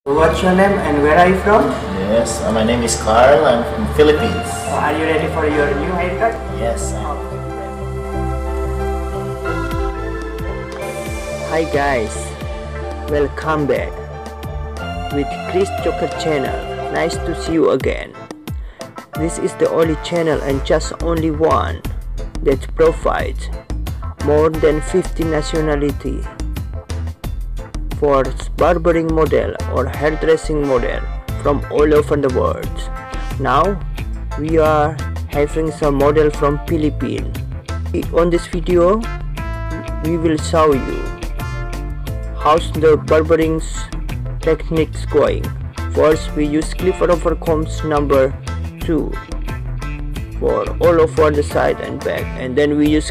What's your name and where are you from? Yes, my name is Carl. I'm from Philippines. Are you ready for your new haircut? Yes. Hi guys, welcome back with Chris Joker channel. Nice to see you again. This is the only channel and just only one that provides more than 50 nationality for barbering model or hairdressing model from all over the world. Now we are having some model from Philippines. On this video we will show you how's the barbering techniques going. First we use clipper over combs number 2 for all over the side and back, and then we use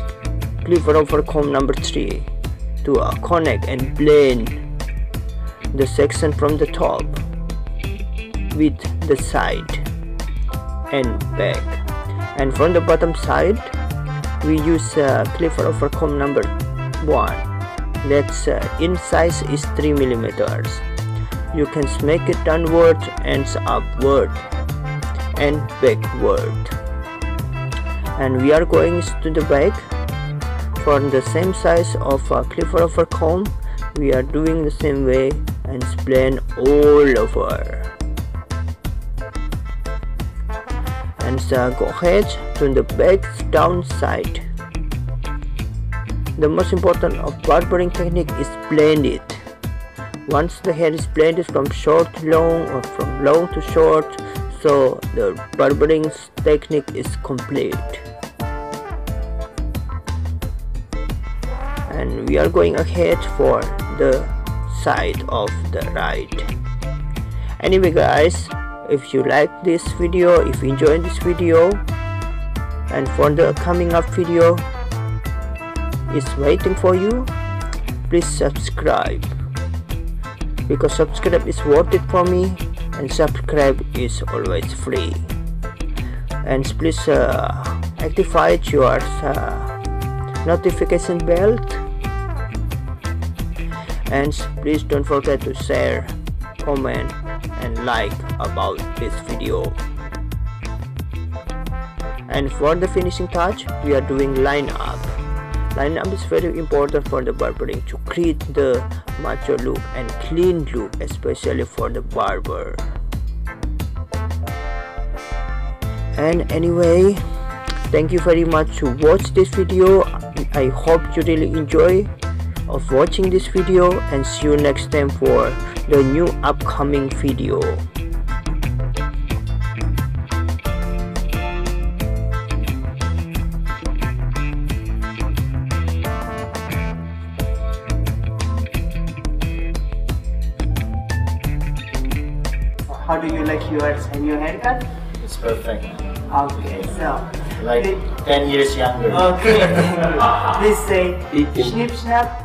clipper over comb number 3 to connect and blend the section from the top with the side and back, and from the bottom side we use clipper over comb number 1. That's in size is 3 millimeters. You can make it downward and upward and backward, and we are going to the back for the same size of clipper over comb. We are doing the same way and blend all over, and go ahead to the back down side. The most important of barbering technique is blend it. Once the hair is blended from short to long or from long to short, so the barbering technique is complete. And we are going ahead for the side of the right. Anyway guys, if you like this video, if you enjoyed this video, and for the coming up video is waiting for you, please subscribe, because subscribe is worth it for me and subscribe is always free. And please activate your notification bell, and please don't forget to share, comment and like about this video. And for the finishing touch, we are doing line up. Line up is very important for the barbering to create the macho look and clean look, especially for the barber. And anyway, thank you very much to watch this video. I hope you really enjoy of watching this video, and see you next time for the new upcoming video. How do you like your new haircut? It's perfect. Okay, so like 10 years younger. okay. Please say snip snap.